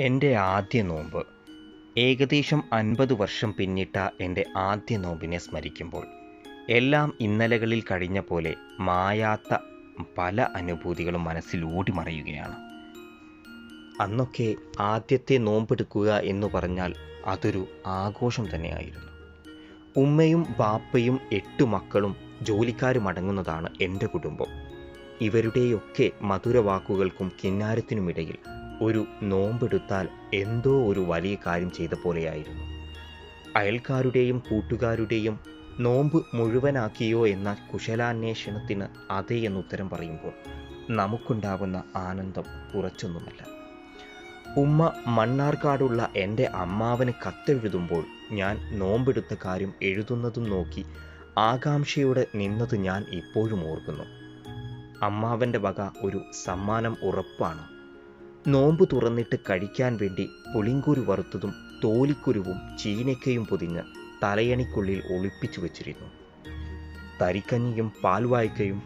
എൻ്റെ ആദ്യ നോമ്പ്. ഏകദേശം 50 വർഷം പിന്നിട്ട എൻ്റെ ആദ്യ നോമ്പിനെ സ്മരിക്കുമ്പോൾ എല്ലാം ഇന്നലകളിൽ കഴിഞ്ഞ പോലെ മായാത്ത പല അനുഭൂതികളും മനസ്സിൽ ഓടിമറയുകയാണ്. അന്നൊക്കെ ആദ്യത്തെ നോമ്പെടുക്കുക എന്ന് പറഞ്ഞാൽ അതൊരു ആഘോഷം തന്നെയായിരുന്നു. ഉമ്മയും ബാപ്പയും 8 മക്കളും ജോലിക്കാരുമടങ്ങുന്നതാണ് എൻ്റെ കുടുംബം. ഇവരുടെയൊക്കെ മധുരവാക്കുകൾക്കും കിന്നാരത്തിനുമിടയിൽ ഒരു നോമ്പെടുത്താൽ എന്തോ ഒരു വലിയ കാര്യം ചെയ്ത പോലെയായിരുന്നു. അയൽക്കാരുടെയും കൂട്ടുകാരുടെയും നോമ്പ് മുഴുവനാക്കിയോ എന്ന കുശലാന്വേഷണത്തിന് അതെ എന്നുത്തരം പറയുമ്പോൾ നമുക്കുണ്ടാകുന്ന ആനന്ദം കുറച്ചൊന്നുമല്ല. ഉമ്മ മണ്ണാർക്കാടുള്ള എൻ്റെ അമ്മാവന് കത്തെഴുതുമ്പോൾ ഞാൻ നോമ്പെടുത്ത കാര്യം എഴുതുന്നതും നോക്കി ആകാംക്ഷയോടെ നിന്നത് ഞാൻ ഇപ്പോഴും ഓർക്കുന്നു. അമ്മാവൻ്റെ വക ഒരു സമ്മാനം ഉറപ്പാണ്. നോമ്പ് തുറന്നിട്ട് കഴിക്കാൻ വേണ്ടി പുളിങ്കുരു വറുത്തതും തോലിക്കുരുവും ചീനക്കയും പൊതിഞ്ഞ് തലയണിക്കുള്ളിൽ ഒളിപ്പിച്ചു വച്ചിരുന്നു. തരിക്കഞ്ഞിയും പാൽവായ്ക്കയും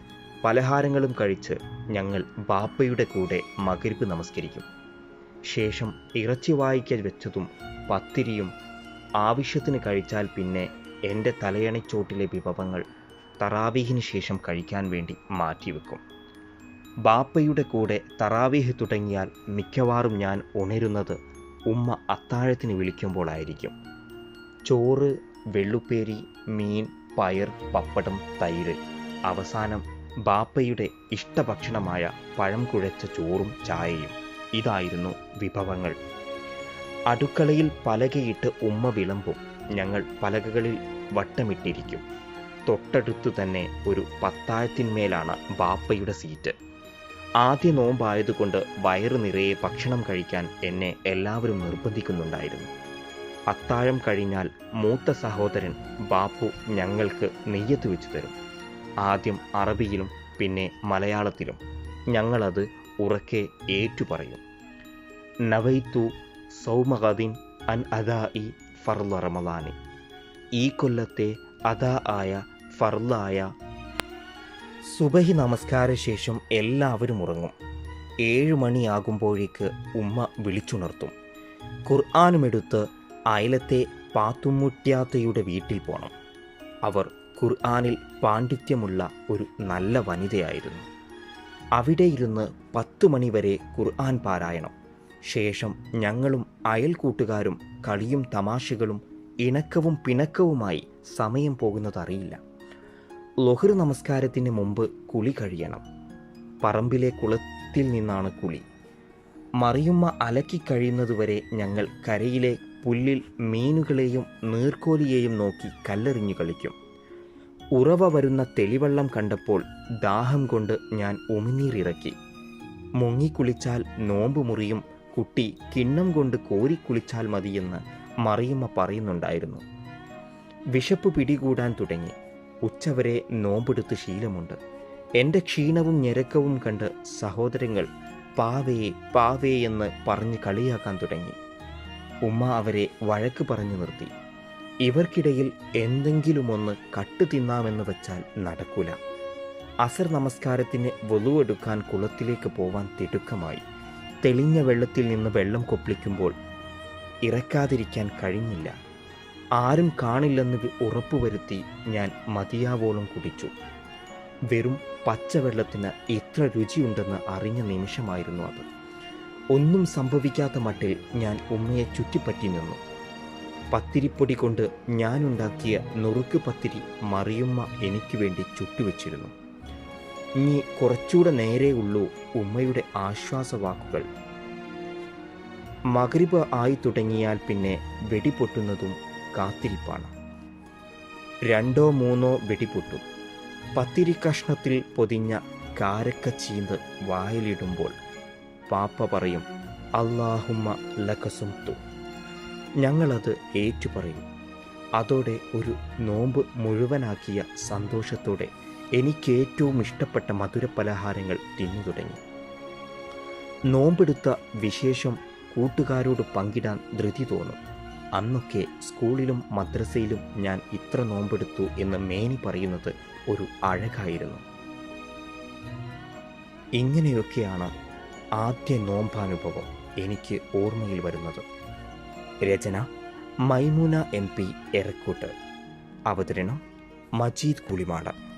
പലഹാരങ്ങളും കഴിച്ച് ഞങ്ങൾ ബാപ്പയുടെ കൂടെ മഗ്‌രിബ് നമസ്കരിക്കും. ശേഷം ഇറച്ചി വായ്ക്ക വെച്ചതും പത്തിരിയും ആവശ്യത്തിന് കഴിച്ചാൽ പിന്നെ എൻ്റെ തലയണിച്ചോട്ടിലെ വിഭവങ്ങൾ തറാവീഹിന് ശേഷം കഴിക്കാൻ വേണ്ടി മാറ്റിവെക്കും. ബാപ്പയുടെ കൂടെ തറാവീഹ് തുടങ്ങിയാൽ മിക്കവാറും ഞാൻ ഉണരുന്നത് ഉമ്മ അത്താഴത്തിന് വിളിക്കുമ്പോഴായിരിക്കും. ചോറ്, വെള്ളുപ്പേരി, മീൻ, പയർ, പപ്പടം, തൈര്, അവസാനം ബാപ്പയുടെ ഇഷ്ടഭക്ഷണമായ പഴം കുഴച്ച ചോറും ചായയും. ഇതായിരുന്നു വിഭവങ്ങൾ. അടുക്കളയിൽ പലകയിട്ട് ഉമ്മ വിളമ്പും. ഞങ്ങൾ പലകകളിൽ വട്ടമിട്ടിരിക്കും. തൊട്ടടുത്തു തന്നെ ഒരു പത്തായത്തിന്മേലാണ് ബാപ്പയുടെ സീറ്റ്. ആദ്യ നോമ്പായതുകൊണ്ട് വയറു നിറയെ ഭക്ഷണം കഴിക്കാൻ എന്നെ എല്ലാവരും നിർബന്ധിക്കുന്നുണ്ടായിരുന്നു. അത്താഴം കഴിഞ്ഞാൽ മൂത്ത സഹോദരൻ ബാപ്പു ഞങ്ങൾക്ക് നെയ്യത്ത് വെച്ചു തരും. ആദ്യം അറബിയിലും പിന്നെ മലയാളത്തിലും. ഞങ്ങളത് ഉറക്കെ ഏറ്റുപറയും. നവൈത്തു സൗമഗദിൻ അൻ അദാഇ ഫർള റമദാനി. ഈ കൊല്ലത്തെ അദാ ആയ ഫർളായ സുബഹി നമസ്കാര ശേഷം എല്ലാവരും ഉറങ്ങും. 7 മണിയാകുമ്പോഴേക്ക് ഉമ്മ വിളിച്ചുണർത്തും. ഖുർആനുമെടുത്ത് അയലത്തെ പാത്തുമുട്ട്യാത്തയുടെ വീട്ടിൽ പോണം. അവർ ഖുർആനിൽ പാണ്ഡിത്യമുള്ള ഒരു നല്ല വനിതയായിരുന്നു. അവിടെ ഇരുന്ന് 10 മണിവരെ ഖുർആൻ പാരായണം. ശേഷം ഞങ്ങളും അയൽക്കൂട്ടുകാരും കളിയും തമാശകളും ഇണക്കവും പിണക്കവുമായി സമയം പോകുന്നതറിയില്ല. ളുഹർ നമസ്കാരത്തിന് മുമ്പ് കുളി കഴിയണം. പറമ്പിലെ കുളത്തിൽ നിന്നാണ് കുളി. മറിയുമ്മ അലക്കി കഴിയുന്നതുവരെ ഞങ്ങൾ കരയിലെ പുല്ലിൽ മീനുകളെയും നീർക്കോലിയെയും നോക്കി കല്ലെറിഞ്ഞു കളിക്കും. ഉറവ വരുന്ന തെളിവെള്ളം കണ്ടപ്പോൾ ദാഹം കൊണ്ട് ഞാൻ ഉമിനീരിറക്കി. മുങ്ങിക്കുളിച്ചാൽ നോമ്പ് മുറിയും, കുട്ടി കിണ്ണം കൊണ്ട് കോരിക്കുളിച്ചാൽ മതിയെന്ന് മറിയുമ്മ പറയുന്നുണ്ടായിരുന്നു. വിശപ്പ് പിടികൂടാൻ തുടങ്ങി. ഉച്ചവരെ നോമ്പെടുത്ത് ശീലമുണ്ട്. എൻ്റെ ക്ഷീണവും ഞെരക്കവും കണ്ട് സഹോദരങ്ങൾ പാവേ പാവേ എന്ന് പറഞ്ഞ് കളിയാക്കാൻ തുടങ്ങി. ഉമ്മ അവരെ വഴക്ക് പറഞ്ഞു നിർത്തി. ഇവർക്കിടയിൽ എന്തെങ്കിലുമൊന്ന് കട്ട് തിന്നാമെന്ന് വെച്ചാൽ നടക്കൂല. അസർ നമസ്കാരത്തിന് വുളു എടുക്കാൻ കുളത്തിലേക്ക് പോവാൻ തിടുക്കമായി. തെളിഞ്ഞ വെള്ളത്തിൽ നിന്ന് വെള്ളം കൊപ്പിളിക്കുമ്പോൾ ഇറക്കാതിരിക്കാൻ കഴിഞ്ഞില്ല. ആരും കാണില്ലെന്ന് ഉറപ്പുവരുത്തി ഞാൻ മതിയാവോളം കുടിച്ചു. വെറും പച്ചവെള്ളത്തിന് ഇത്ര രുചിയുണ്ടെന്ന് അറിഞ്ഞ നിമിഷമായിരുന്നു അത്. ഒന്നും സംഭവിക്കാത്ത മട്ടിൽ ഞാൻ ഉമ്മയെ ചുറ്റിപ്പറ്റി നിന്നു. പത്തിരിപ്പൊടി കൊണ്ട് ഞാനുണ്ടാക്കിയ നുറുക്ക് പത്തിരി മറിയുമ്മ എനിക്ക് വേണ്ടി ചുട്ടുവെച്ചിരുന്നു. ഇനി കുറച്ചുകൂടെ നേരെ ഉള്ളൂ ഉമ്മയുടെ ആശ്വാസവാക്കുകൾ. മഗ്‌രിബ് ആയി തുടങ്ങിയാൽ പിന്നെ വെടിപൊട്ടുന്നതും കാത്തിരിപ്പാണ്. 2 or 3 വെടിപൊട്ടും. പത്തിരി കഷ്ണത്തിൽ പൊതിഞ്ഞ കാരക്ക ചീന്ത് വായിലിടുമ്പോൾ പാപ്പ പറയും, അല്ലാഹുമ്മ ലകസുംതു. ഞങ്ങളത് ഏറ്റുപറയും. അതോടെ ഒരു നോമ്പ് മുഴുവനാക്കിയ സന്തോഷത്തോടെ എനിക്കേറ്റവും ഇഷ്ടപ്പെട്ട മധുരപലഹാരങ്ങൾ തിന്നു തുടങ്ങി. നോമ്പെടുത്ത വിശേഷം കൂട്ടുകാരോട് പങ്കിടാൻ ധൃതി തോന്നും. അന്നൊക്കെ സ്കൂളിലും മദ്രസയിലും ഞാൻ ഇത്ര നോമ്പെടുത്തു എന്ന് മേനി പറയുന്നത് ഒരു അഴകായിരുന്നു. ഇങ്ങനെയൊക്കെയാണ് ആദ്യ നോമ്പാനുഭവം. എനിക്ക് ഓർമ്മയിൽ വരുന്നത്. രചന മൈമൂന MP എറക്കൂട്ട്. അവതരണം മജീദ് കുളിമാട.